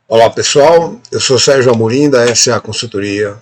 Olá pessoal, eu sou Sérgio Amorim da SA Consultoria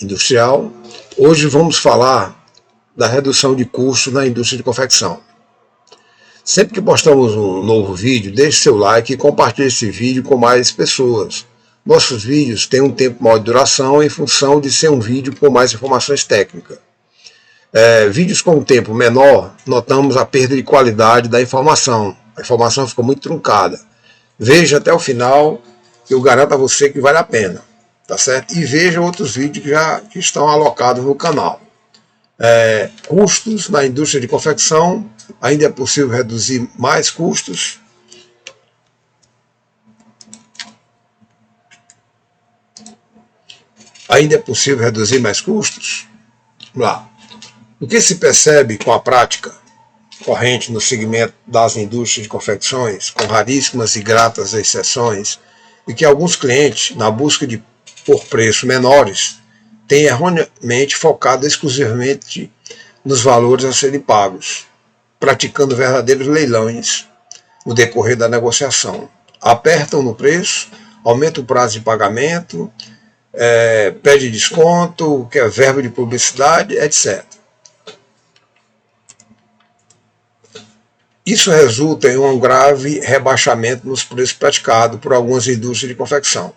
Industrial. Hoje vamos falar da redução de custos na indústria de confecção. Sempre que postamos um novo vídeo, deixe seu like e compartilhe esse vídeo com mais pessoas. Nossos vídeos têm um tempo maior de duração em função de ser um vídeo com mais informações técnicas. Vídeos com um tempo menor, notamos a perda de qualidade da informação. A informação ficou muito truncada. Veja até o final, que eu garanto a você que vale a pena, tá certo? E veja outros vídeos que estão alocados no canal. Custos na indústria de confecção, ainda é possível reduzir mais custos? Ainda é possível reduzir mais custos? Vamos lá. O que se percebe com a prática corrente no segmento das indústrias de confecções, com raríssimas e gratas exceções, e que alguns clientes, na busca por preços menores, têm erroneamente focado exclusivamente nos valores a serem pagos, praticando verdadeiros leilões no decorrer da negociação. Apertam no preço, aumentam o prazo de pagamento, pede desconto, quer verba de publicidade, etc. Isso resulta em um grave rebaixamento nos preços praticados por algumas indústrias de confecção.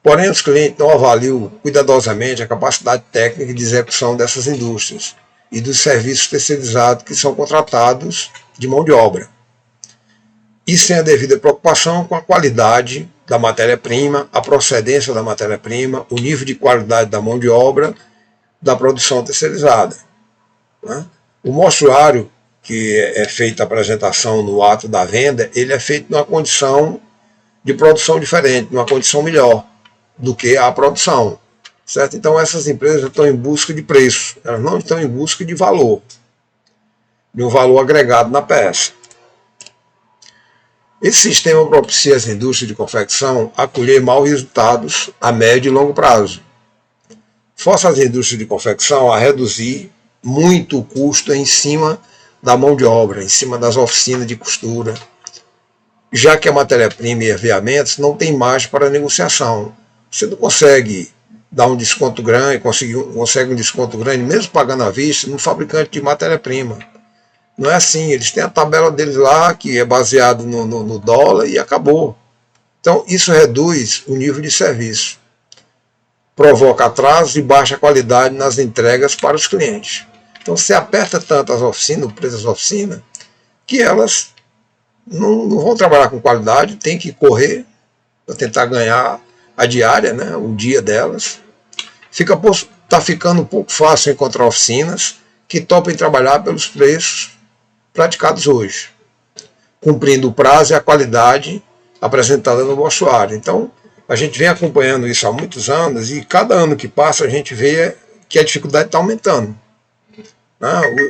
Porém, os clientes não avaliam cuidadosamente a capacidade técnica de execução dessas indústrias e dos serviços terceirizados que são contratados de mão de obra. E sem a devida preocupação com a qualidade da matéria-prima, a procedência da matéria-prima, o nível de qualidade da mão de obra da produção terceirizada. O mostruário que é feita a apresentação no ato da venda, ele é feito numa condição de produção diferente, numa condição melhor do que a produção, certo? Então essas empresas estão em busca de preço, elas não estão em busca de valor, de um valor agregado na peça. Esse sistema propicia às indústrias de confecção a colher maus resultados a médio e longo prazo. Força as indústrias de confecção a reduzir muito o custo em cima da mão de obra, em cima das oficinas de costura, já que a matéria-prima e aviamentos não tem margem para negociação. Você não consegue dar um desconto grande, consegue um desconto grande, mesmo pagando à vista, no fabricante de matéria-prima. Não é assim, eles têm a tabela deles lá, que é baseado no dólar, e acabou. Então, isso reduz o nível de serviço, provoca atrasos e baixa qualidade nas entregas para os clientes. Então você aperta tanto as oficinas, o preço das oficinas, que elas não vão trabalhar com qualidade, tem que correr para tentar ganhar a diária, né, o dia delas. Está ficando um pouco fácil encontrar oficinas que topem trabalhar pelos preços praticados hoje, cumprindo o prazo e a qualidade apresentada no mostruário. Então a gente vem acompanhando isso há muitos anos e cada ano que passa a gente vê que a dificuldade está aumentando.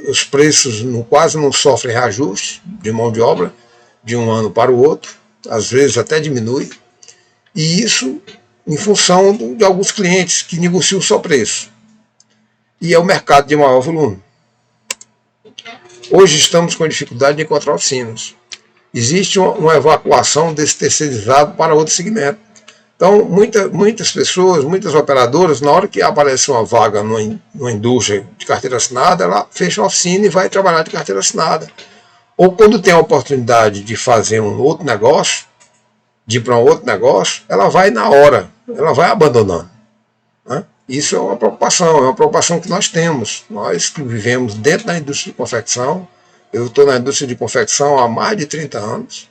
Os preços quase não sofrem reajuste de mão de obra de um ano para o outro, às vezes até diminui, e isso em função de alguns clientes que negociam só preço. E é o mercado de maior volume. Hoje estamos com dificuldade de encontrar oficinas. Existe uma evacuação desse terceirizado para outro segmento. Então, muitas pessoas, muitas operadoras, na hora que aparece uma vaga numa indústria de carteira assinada, ela fecha a oficina e vai trabalhar de carteira assinada. Ou quando tem a oportunidade de fazer um outro negócio, de ir para um outro negócio, ela vai na hora, ela vai abandonando. Isso é uma preocupação que nós temos. Nós que vivemos dentro da indústria de confecção, eu estou na indústria de confecção há mais de 30 anos,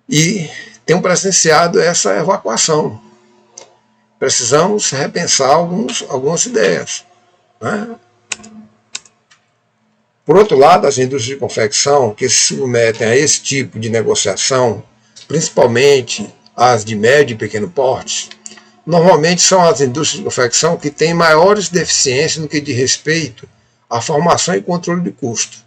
e tenho presenciado essa evacuação. Precisamos repensar algumas ideias. Por outro lado, as indústrias de confecção que se submetem a esse tipo de negociação, principalmente as de médio e pequeno porte, normalmente são as indústrias de confecção que têm maiores deficiências no que diz respeito à formação e controle de custo.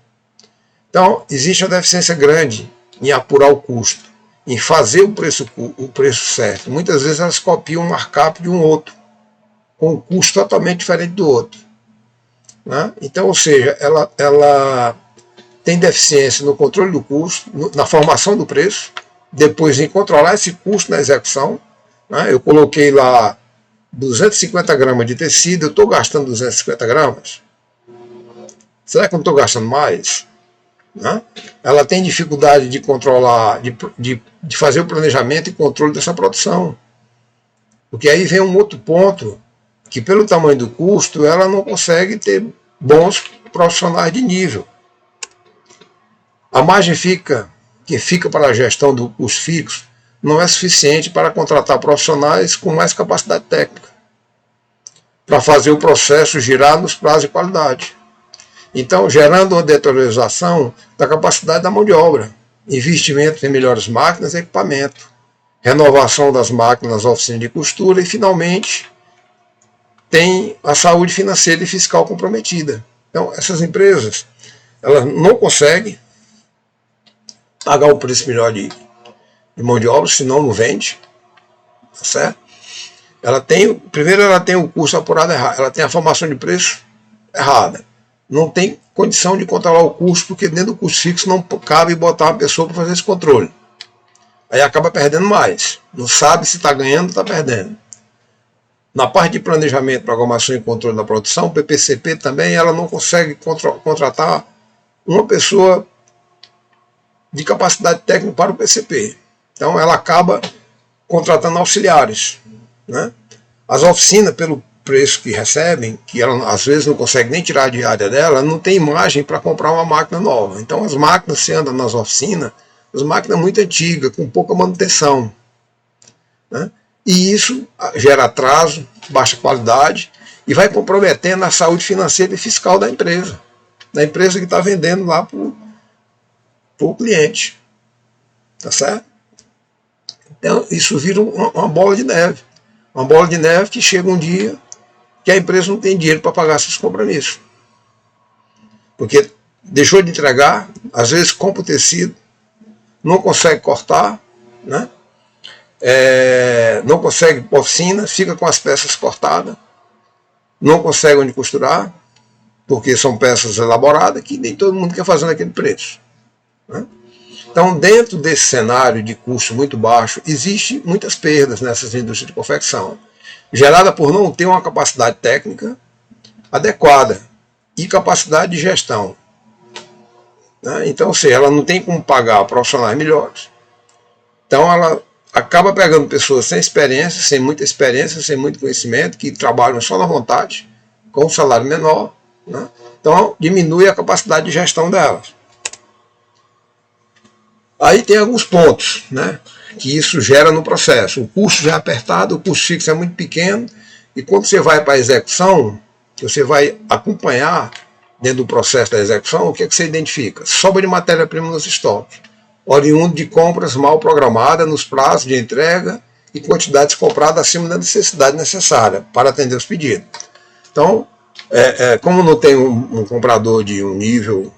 Então, existe uma deficiência grande em apurar o custo, em fazer o preço certo. Muitas vezes elas copiam um markup de um outro, com um custo totalmente diferente do outro. Então, ou seja, ela tem deficiência no controle do custo, na formação do preço, depois em controlar esse custo na execução, né? Eu coloquei lá 250 gramas de tecido, eu estou gastando 250 gramas. Será que eu não estou gastando mais? Né? Ela tem dificuldade de controlar, de fazer o planejamento e controle dessa produção. Porque aí vem um outro ponto, que pelo tamanho do custo, ela não consegue ter bons profissionais de nível. A margem que fica para a gestão do custo fixo não é suficiente para contratar profissionais com mais capacidade técnica, para fazer o processo girar nos prazos e qualidade. Então, gerando uma deteriorização da capacidade da mão de obra, investimento em melhores máquinas e equipamento, renovação das máquinas, oficinas de costura e, finalmente, tem a saúde financeira e fiscal comprometida. Então, essas empresas, elas não conseguem pagar o preço melhor de mão de obra, senão não vende, tá certo? Primeiro ela tem o custo apurado errado, ela tem a formação de preço errada. Não tem condição de controlar o custo, porque dentro do custo fixo não cabe botar uma pessoa para fazer esse controle. Aí acaba perdendo mais. Não sabe se está ganhando ou está perdendo. Na parte de planejamento, programação e controle da produção, o PPCP também, ela não consegue contratar uma pessoa de capacidade técnica para o PCP. Então ela acaba contratando auxiliares, né? As oficinas, pelo preço que recebem, que ela às vezes não consegue nem tirar a diária dela, não tem imagem para comprar uma máquina nova. Então as máquinas, se andam nas oficinas, as máquinas muito antigas, com pouca manutenção, né? E isso gera atraso, baixa qualidade e vai comprometendo a saúde financeira e fiscal da empresa que está vendendo lá para o cliente. Tá certo? Então isso vira uma bola de neve. Uma bola de neve que chega um dia que a empresa não tem dinheiro para pagar seus compromissos. Porque deixou de entregar, às vezes compra o tecido, não consegue cortar, né? Não consegue oficina, fica com as peças cortadas, não consegue onde costurar, porque são peças elaboradas que nem todo mundo quer fazer naquele preço, né? Então, dentro desse cenário de custo muito baixo, existem muitas perdas nessas indústrias de confecção, gerada por não ter uma capacidade técnica adequada e capacidade de gestão, né? Então, ou seja, ela não tem como pagar profissionais melhores. Então, ela acaba pegando pessoas sem experiência, sem muito conhecimento, que trabalham só na vontade, com um salário menor, né? Então, diminui a capacidade de gestão delas. Aí tem alguns pontos, né, que isso gera no processo. O custo já é apertado, o custo fixo é muito pequeno, e quando você vai para a execução, você vai acompanhar dentro do processo da execução, o que é que você identifica? Sobra de matéria-prima nos estoques, oriundo de compras mal programadas nos prazos de entrega e quantidades compradas acima da necessidade necessária para atender os pedidos. Então, como não tem um comprador de um nível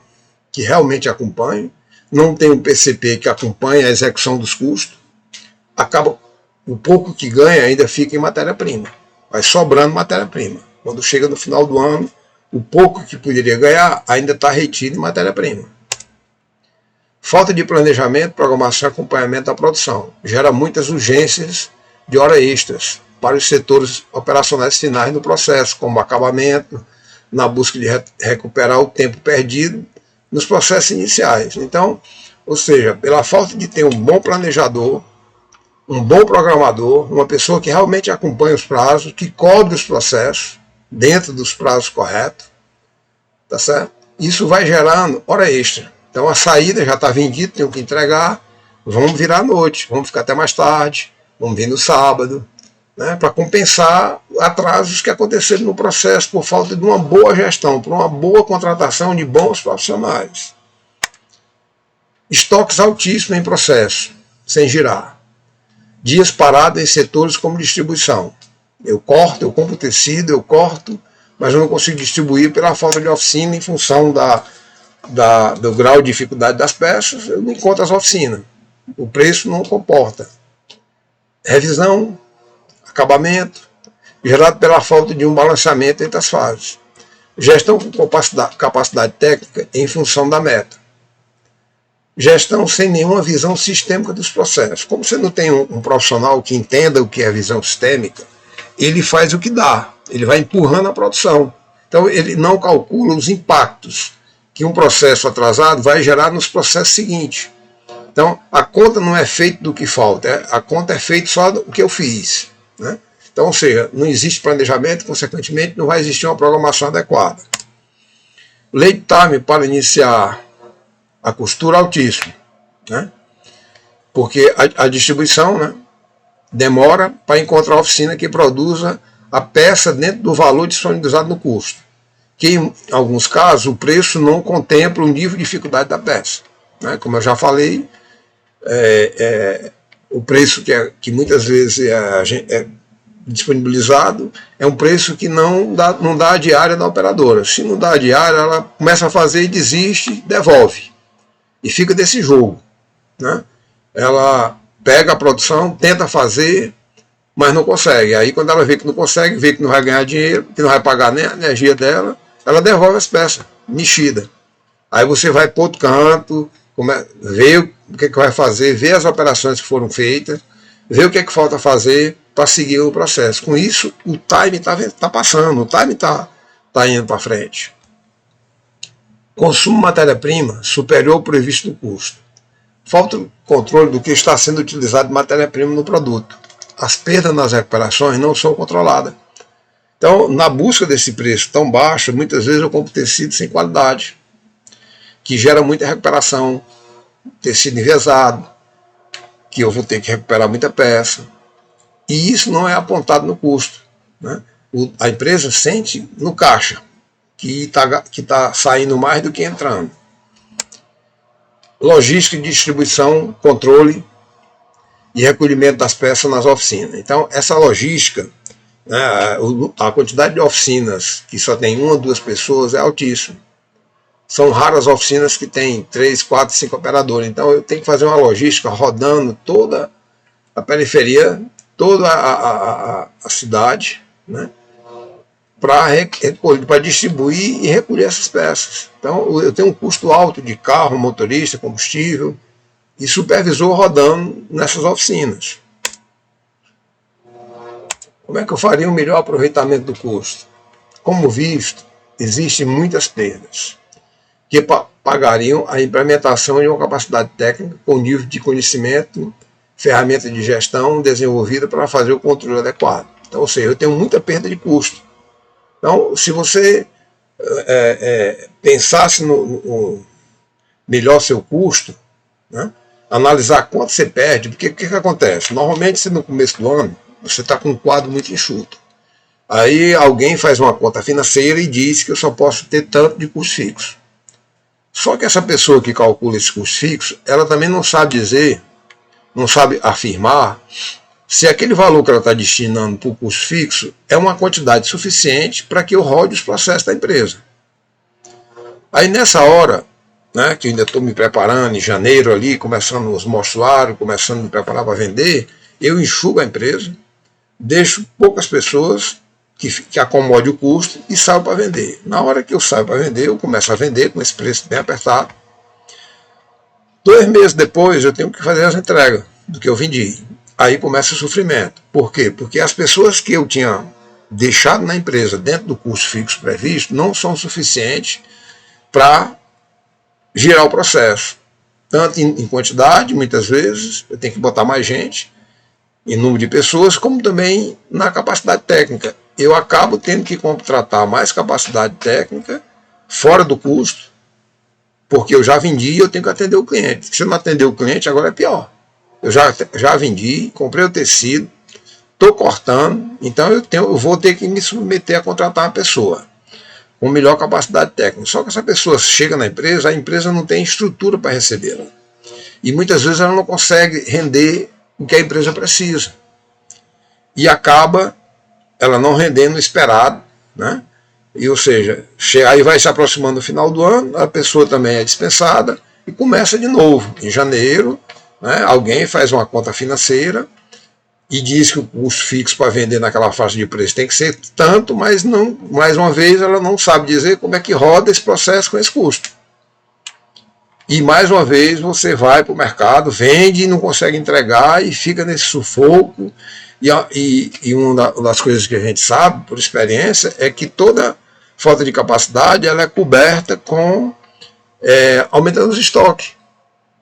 que realmente acompanhe, não tem um PCP que acompanha a execução dos custos, acaba o pouco que ganha ainda fica em matéria-prima. Vai sobrando matéria-prima. Quando chega no final do ano, o pouco que poderia ganhar ainda está retido em matéria-prima. Falta de planejamento, programação e acompanhamento da produção. Gera muitas urgências de horas extras para os setores operacionais finais do processo, como acabamento, na busca de recuperar o tempo perdido nos processos iniciais. Então, ou seja, pela falta de ter um bom planejador, um bom programador, uma pessoa que realmente acompanha os prazos, que cobre os processos dentro dos prazos corretos, tá certo? Isso vai gerando hora extra. Então a saída já está vendida, tenho que entregar, vamos virar à noite, vamos ficar até mais tarde, vamos vir no sábado, né, para compensar atrasos que aconteceram no processo por falta de uma boa gestão, por uma boa contratação de bons profissionais. Estoques altíssimos em processo, sem girar. Dias parados em setores como distribuição. Eu compro tecido, mas eu não consigo distribuir pela falta de oficina em função do grau de dificuldade das peças, eu não encontro as oficinas. O preço não comporta. Revisão, acabamento, gerado pela falta de um balanceamento entre as fases. Gestão com capacidade técnica em função da meta. gestão sem nenhuma visão sistêmica dos processos. Como você não tem um profissional que entenda o que é visão sistêmica, ele faz o que dá, ele vai empurrando a produção. Então ele não calcula os impactos que um processo atrasado vai gerar nos processos seguintes. Então a conta não é feita do que falta, a conta é feita só do que eu fiz, né? Então, ou seja, não existe planejamento, consequentemente não vai existir uma programação adequada. Lead time para iniciar a costura altíssimo, né? Porque a distribuição, né, demora para encontrar a oficina que produza a peça dentro do valor disponibilizado no custo, que em alguns casos o preço não contempla o nível de dificuldade da peça, né? Como eu já falei, o preço que muitas vezes é disponibilizado é um preço que não dá a diária da operadora. Se não dá a diária, ela começa a fazer e desiste, devolve. E fica desse jogo, né? Ela pega a produção, tenta fazer, mas não consegue. Aí quando ela vê que não consegue, vê que não vai ganhar dinheiro, que não vai pagar nem a energia dela, ela devolve as peças, mexidas. Aí você vai para outro canto, vê o que vai fazer, vê as operações que foram feitas, vê o que falta fazer para seguir o processo. Com isso, o time está passando, o time está indo para frente. Consumo de matéria-prima superior ao previsto do custo. Falta controle do que está sendo utilizado de matéria-prima no produto. As perdas nas recuperações não são controladas. Então, na busca desse preço tão baixo, muitas vezes eu compro tecido sem qualidade, que gera muita recuperação, tecido envesado, que eu vou ter que recuperar muita peça. E isso não é apontado no custo, né? A empresa sente no caixa que tá saindo mais do que entrando. Logística de distribuição, controle e recolhimento das peças nas oficinas. Então, essa logística, né, a quantidade de oficinas que só tem 1 ou 2 pessoas é altíssima. São raras oficinas que tem 3, 4, 5 operadores. Então, eu tenho que fazer uma logística rodando toda a periferia, toda a cidade, né, para distribuir e recolher essas peças. Então, eu tenho um custo alto de carro, motorista, combustível e supervisor rodando nessas oficinas. Como é que eu faria um melhor aproveitamento do custo? Como visto, existem muitas perdas que pagariam a implementação de uma capacidade técnica com nível de conhecimento, ferramenta de gestão desenvolvida para fazer o controle adequado. Então, ou seja, eu tenho muita perda de custo. Então, se você pensasse no melhor seu custo, né, analisar quanto você perde, porque o que acontece? Normalmente, no começo do ano, você está com um quadro muito enxuto. Aí alguém faz uma conta financeira e diz que eu só posso ter tanto de custo fixo. Só que essa pessoa que calcula esse custo fixo, ela também não sabe dizer, não sabe afirmar se aquele valor que ela está destinando para o custo fixo é uma quantidade suficiente para que eu rode os processos da empresa. Aí nessa hora, né, que eu ainda estou me preparando, em janeiro ali, começando os mostruários, começando a me preparar para vender, eu enxugo a empresa, deixo poucas pessoas que acomode o custo e saio para vender. Na hora que eu saio para vender, eu começo a vender com esse preço bem apertado. 2 meses depois eu tenho que fazer as entregas do que eu vendi. Aí começa o sofrimento. Por quê? Porque as pessoas que eu tinha deixado na empresa dentro do custo fixo previsto não são suficientes para girar o processo. Tanto em quantidade, muitas vezes, eu tenho que botar mais gente, em número de pessoas, como também na capacidade técnica. Eu acabo tendo que contratar mais capacidade técnica fora do custo, porque eu já vendi e eu tenho que atender o cliente. Se eu não atender o cliente, agora é pior. Eu já vendi, comprei o tecido, estou cortando, então eu vou ter que me submeter a contratar uma pessoa com melhor capacidade técnica. Só que essa pessoa chega na empresa, a empresa não tem estrutura para recebê-la. E muitas vezes ela não consegue render o que a empresa precisa. E acaba ela não rendendo o esperado, né? E, ou seja, aí vai se aproximando do final do ano, a pessoa também é dispensada e começa de novo. Em janeiro, né, alguém faz uma conta financeira e diz que o custo fixo para vender naquela faixa de preço tem que ser tanto, mas não, mais uma vez ela não sabe dizer como é que roda esse processo com esse custo. E mais uma vez você vai para o mercado, vende e não consegue entregar e fica nesse sufoco. E uma das coisas que a gente sabe, por experiência, é que toda falta de capacidade ela é coberta com aumentando os estoques.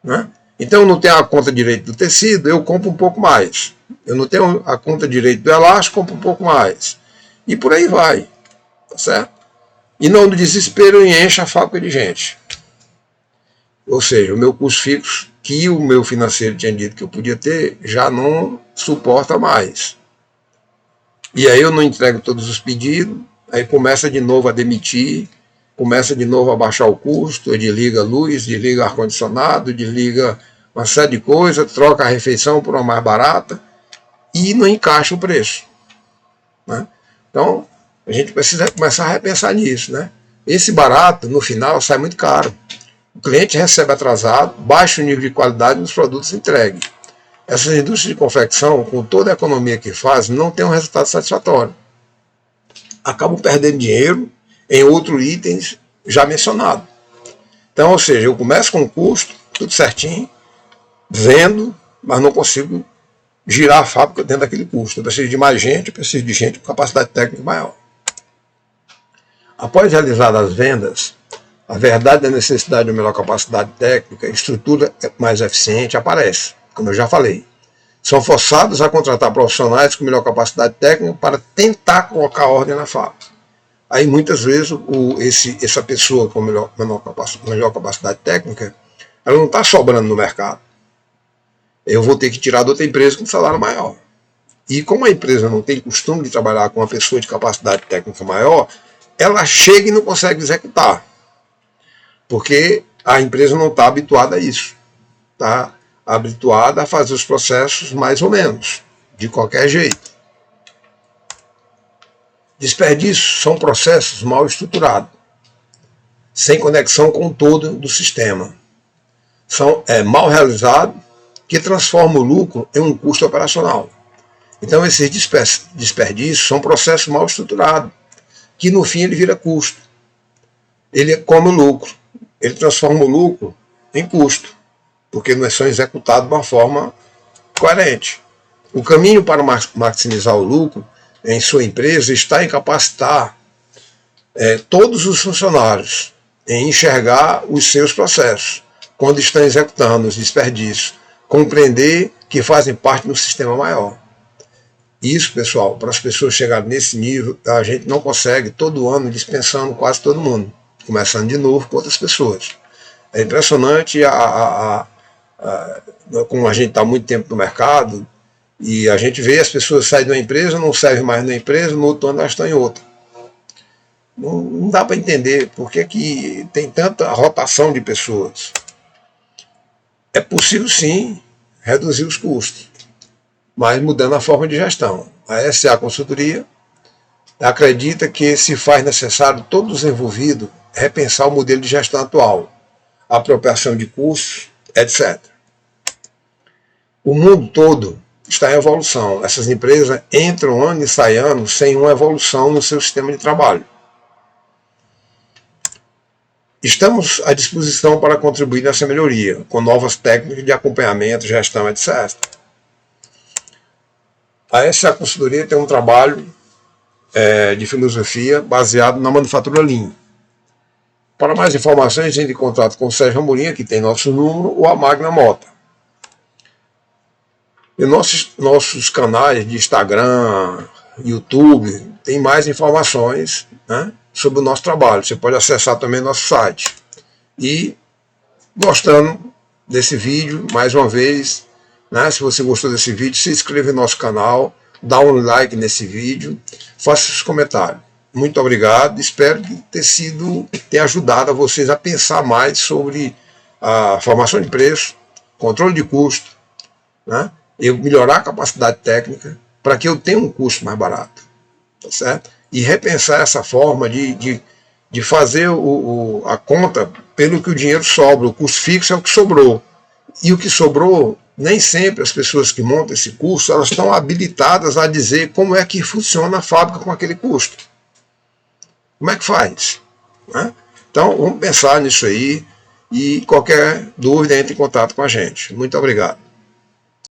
Né? Então eu não tenho a conta direito do tecido, eu compro um pouco mais. Eu não tenho a conta direito do elástico, compro um pouco mais. E por aí vai. Tá certo? E não no desespero enche a fábrica de gente. Ou seja, o meu custo fixo, que o meu financeiro tinha dito que eu podia ter, já não suporta mais. E aí eu não entrego todos os pedidos, aí começa de novo a demitir, começa de novo a baixar o custo, eu desliga a luz, desliga ar-condicionado, desliga uma série de coisas, troca a refeição por uma mais barata e não encaixa o preço. Né? Então, a gente precisa começar a repensar nisso. Né? Esse barato, no final, sai muito caro. O cliente recebe atrasado, baixa o nível de qualidade nos produtos entregues. Essas indústrias de confecção, com toda a economia que fazem, não têm um resultado satisfatório. Acabam perdendo dinheiro em outros itens já mencionados. Então, ou seja, eu começo com o custo, tudo certinho, vendo, mas não consigo girar a fábrica dentro daquele custo. Eu preciso de mais gente, eu preciso de gente com capacidade técnica maior. Após realizadas as vendas, a verdade da necessidade de melhor capacidade técnica, estrutura mais eficiente aparece, como eu já falei. São forçados a contratar profissionais com melhor capacidade técnica para tentar colocar ordem na fábrica. Aí muitas vezes essa pessoa com melhor capacidade técnica, ela não está sobrando no mercado. Eu vou ter que tirar de outra empresa com salário maior. E como a empresa não tem costume de trabalhar com uma pessoa de capacidade técnica maior, ela chega e não consegue executar. Porque a empresa não está habituada a isso. Está habituada a fazer os processos mais ou menos, de qualquer jeito. Desperdícios são processos mal estruturados, sem conexão com o todo do sistema. São mal realizados, que transforma o lucro em um custo operacional. Então esses desperdícios são processos mal estruturados, que no fim ele vira custo. Ele come o lucro. Ele transforma o lucro em custo, porque não são executados de uma forma coerente. O caminho para maximizar o lucro em sua empresa está em capacitar todos os funcionários em enxergar os seus processos, quando estão executando os desperdícios, compreender que fazem parte do sistema maior. Isso, pessoal, para as pessoas chegarem nesse nível, a gente não consegue todo ano dispensando quase todo mundo, começando de novo com outras pessoas. É impressionante como a gente está há muito tempo no mercado e a gente vê as pessoas saírem de uma empresa, não servem mais na empresa, no outro ano elas estão em outra. Não dá para entender por que tem tanta rotação de pessoas. É possível sim reduzir os custos, mas mudando a forma de gestão. A SA Consultoria acredita que se faz necessário todos os envolvidos repensar o modelo de gestão atual, apropriação de custos, etc. O mundo todo está em evolução. Essas empresas entram ano e saem ano sem uma evolução no seu sistema de trabalho. Estamos à disposição para contribuir nessa melhoria, com novas técnicas de acompanhamento, gestão, etc. A SA Consultoria tem um trabalho de filosofia baseado na manufatura Lean. Para mais informações, entre em contato com o Sérgio Amorim, que tem nosso número, ou a Magna Mota. E nossos canais de Instagram, YouTube, tem mais informações, né, sobre o nosso trabalho. Você pode acessar também nosso site. E, gostando desse vídeo, mais uma vez, né, se você gostou desse vídeo, se inscreva no nosso canal, dá um like nesse vídeo, faça seus comentários. Muito obrigado, espero ter ajudado a vocês a pensar mais sobre a formação de preço, controle de custo, né? Eu melhorar a capacidade técnica para que eu tenha um custo mais barato, tá certo? E repensar essa forma de fazer a conta pelo que o dinheiro sobra. O custo fixo é o que sobrou. E o que sobrou, nem sempre as pessoas que montam esse custo, elas estão habilitadas a dizer como é que funciona a fábrica com aquele custo. Como é que faz? Né? Então, vamos pensar nisso aí. E qualquer dúvida, entre em contato com a gente. Muito obrigado.